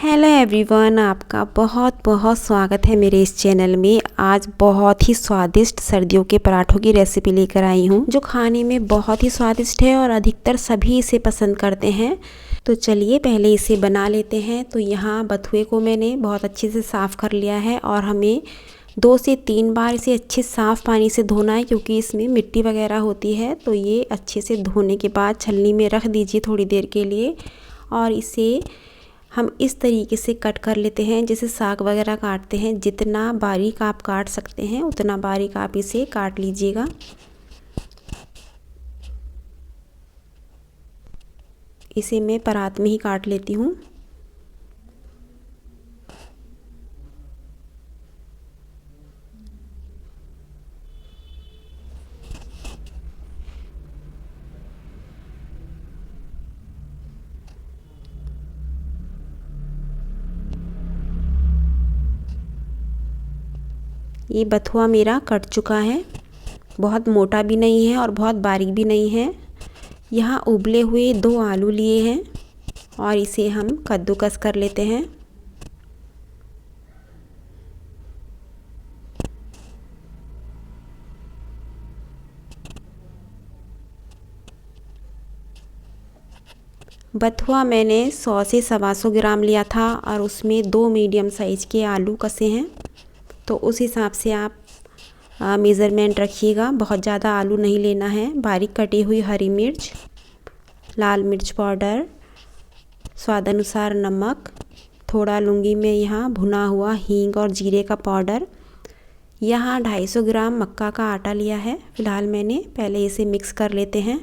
Hello everyone, आपका बहुत बहुत स्वागत है मेरे इस चैनल में। आज बहुत ही स्वादिष्ट सर्दियों के पराठों की रेसिपी लेकर आई हूँ, जो खाने में बहुत ही स्वादिष्ट है और अधिकतर सभी इसे पसंद करते हैं। तो चलिए पहले इसे बना लेते हैं। तो यहाँ बथुए को मैंने बहुत अच्छे से साफ़ कर लिया है और हमें 2 से 3 बार इसे अच्छे साफ़ पानी से धोना है, क्योंकि इसमें मिट्टी वगैरह होती है। तो ये अच्छे से धोने के बाद छलनी में रख दीजिए थोड़ी देर के लिए। और इसे हम इस तरीके से कट कर लेते हैं जैसे साग वगैरह काटते हैं। जितना बारीक आप काट सकते हैं उतना बारीक आप इसे काट लीजिएगा। इसे मैं परात में ही काट लेती हूँ। ये बथुआ मेरा कट चुका है, बहुत मोटा भी नहीं है और बहुत बारीक भी नहीं है। यहाँ उबले हुए 2 आलू लिए हैं और इसे हम कद्दूकस कर लेते हैं। बथुआ मैंने 100 से 125 ग्राम लिया था और उसमें 2 मीडियम साइज़ के आलू कसे हैं। तो उस हिसाब से आप मेज़रमेंट रखिएगा। बहुत ज़्यादा आलू नहीं लेना है। बारीक कटी हुई हरी मिर्च, लाल मिर्च पाउडर, स्वाद अनुसार नमक, थोड़ा लूँगी मैं यहाँ भुना हुआ हींग और जीरे का पाउडर। यहाँ 250 ग्राम मक्का का आटा लिया है फ़िलहाल मैंने। पहले इसे मिक्स कर लेते हैं।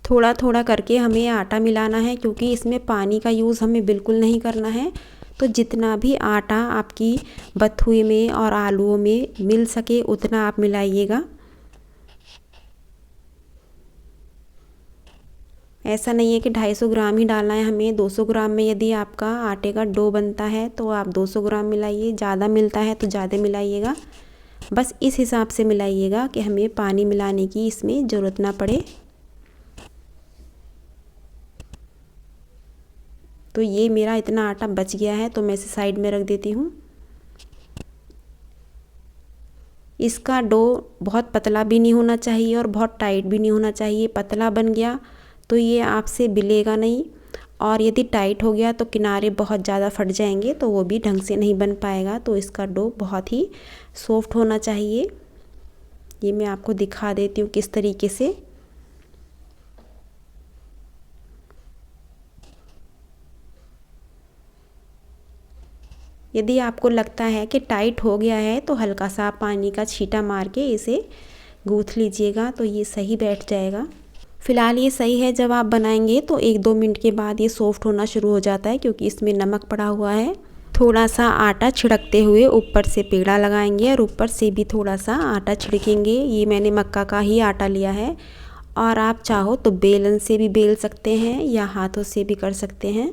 थोड़ा थोड़ा करके हमें आटा मिलाना है, क्योंकि इसमें पानी का यूज़ हमें बिल्कुल नहीं करना है। तो जितना भी आटा आपकी बथुए में और आलूओं में मिल सके उतना आप मिलाइएगा। ऐसा नहीं है कि 250 ग्राम ही डालना है हमें। 200 ग्राम में यदि आपका आटे का डो बनता है तो आप 200 ग्राम मिलाइए। ज़्यादा मिलता है तो ज़्यादा मिलाइएगा। बस इस हिसाब से मिलाइएगा कि हमें पानी मिलाने की इसमें ज़रूरत ना पड़े। तो ये मेरा इतना आटा बच गया है, तो मैं इसे साइड में रख देती हूँ। इसका डो बहुत पतला भी नहीं होना चाहिए और बहुत टाइट भी नहीं होना चाहिए। पतला बन गया तो ये आपसे बिलेगा नहीं, और यदि टाइट हो गया तो किनारे बहुत ज़्यादा फट जाएंगे, तो वो भी ढंग से नहीं बन पाएगा। तो इसका डो बहुत ही सॉफ्ट होना चाहिए। ये मैं आपको दिखा देती हूँ किस तरीके से। यदि आपको लगता है कि टाइट हो गया है तो हल्का सा पानी का छींटा मार के इसे गूँथ लीजिएगा, तो ये सही बैठ जाएगा। फ़िलहाल ये सही है। जब आप बनाएंगे तो 1-2 मिनट के बाद ये सॉफ्ट होना शुरू हो जाता है, क्योंकि इसमें नमक पड़ा हुआ है। थोड़ा सा आटा छिड़कते हुए ऊपर से पेड़ा लगाएंगे और ऊपर से भी थोड़ा सा आटा छिड़केंगे। ये मैंने मक्का का ही आटा लिया है, और आप चाहो तो बेलन से भी बेल सकते हैं या हाथों से भी कर सकते हैं।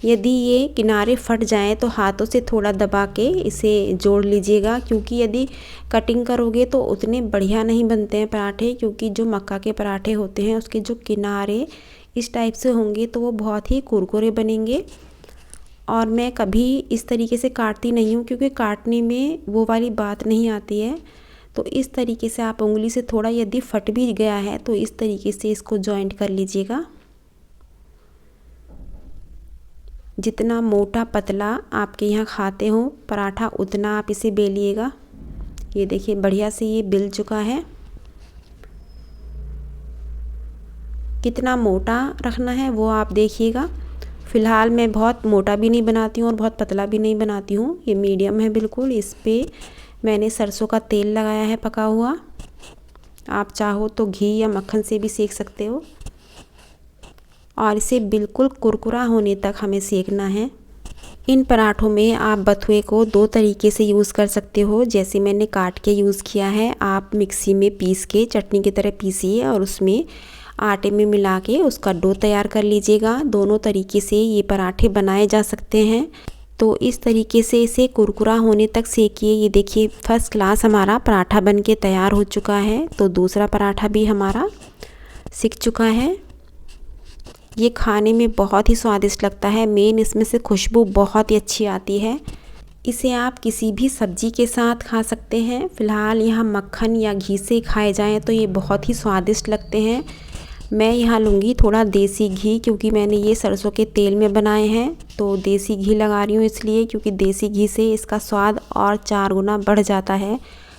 यदि ये किनारे फट जाएं तो हाथों से थोड़ा दबा के इसे जोड़ लीजिएगा, क्योंकि यदि कटिंग करोगे तो उतने बढ़िया नहीं बनते हैं पराठे। क्योंकि जो मक्का के पराठे होते हैं उसके जो किनारे इस टाइप से होंगे तो वो बहुत ही कुरकुरे बनेंगे। और मैं कभी इस तरीके से काटती नहीं हूँ, क्योंकि काटने में वो वाली बात नहीं आती है। तो इस तरीके से आप उंगली से थोड़ा, यदि फट भी गया है तो इस तरीके से इसको जॉइंट कर लीजिएगा। जितना मोटा पतला आपके यहाँ खाते हो पराठा उतना आप इसे बेलिएगा। ये देखिए बढ़िया से ये बिल चुका है। कितना मोटा रखना है वो आप देखिएगा। फ़िलहाल मैं बहुत मोटा भी नहीं बनाती हूँ और बहुत पतला भी नहीं बनाती हूँ। ये मीडियम है बिल्कुल। इस पर मैंने सरसों का तेल लगाया है पका हुआ। आप चाहो तो घी या मक्खन से भी सेक सकते हो। और इसे बिल्कुल कुरकुरा होने तक हमें सेकना है। इन पराठों में आप बथुए को 2 तरीके से यूज़ कर सकते हो। जैसे मैंने काट के यूज़ किया है, आप मिक्सी में पीस के चटनी की तरह पीसिए और उसमें आटे में मिला के उसका डो तैयार कर लीजिएगा। दोनों तरीके से ये पराठे बनाए जा सकते हैं। तो इस तरीके से इसे कुरकुरा होने तक सेकिए। ये देखिए फर्स्ट क्लास हमारा पराठा बन के तैयार हो चुका है। तो दूसरा पराठा भी हमारा सिक चुका है। ये खाने में बहुत ही स्वादिष्ट लगता है। मेन इसमें से खुशबू बहुत ही अच्छी आती है। इसे आप किसी भी सब्जी के साथ खा सकते हैं। फ़िलहाल यहाँ मक्खन या घी से खाए जाएं तो ये बहुत ही स्वादिष्ट लगते हैं। मैं यहाँ लूँगी थोड़ा देसी घी, क्योंकि मैंने ये सरसों के तेल में बनाए हैं। तो देसी घी लगा रही हूँ इसलिए, क्योंकि देसी घी से इसका स्वाद और 4 गुना बढ़ जाता है।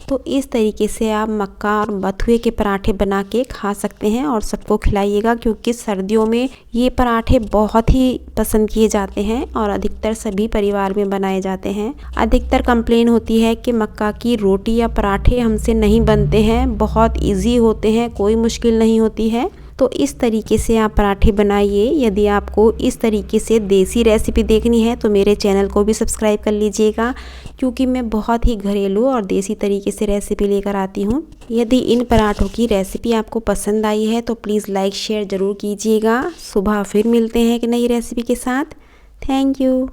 तो इस तरीके से आप मक्का और बथुए के पराठे बना के खा सकते हैं और सबको खिलाइएगा, क्योंकि सर्दियों में ये पराठे बहुत ही पसंद किए जाते हैं और अधिकतर सभी परिवार में बनाए जाते हैं। अधिकतर कंप्लेन होती है कि मक्का की रोटी या पराठे हमसे नहीं बनते हैं, बहुत इजी होते हैं, कोई मुश्किल नहीं होती है। तो इस तरीके से आप पराठे बनाइए। यदि आपको इस तरीके से देसी रेसिपी देखनी है तो मेरे चैनल को भी सब्सक्राइब कर लीजिएगा, क्योंकि मैं बहुत ही घरेलू और देसी तरीके से रेसिपी लेकर आती हूँ। यदि इन पराठों की रेसिपी आपको पसंद आई है तो प्लीज़ लाइक शेयर ज़रूर कीजिएगा। सुबह फिर मिलते हैं एक नई रेसिपी के साथ। Thank you.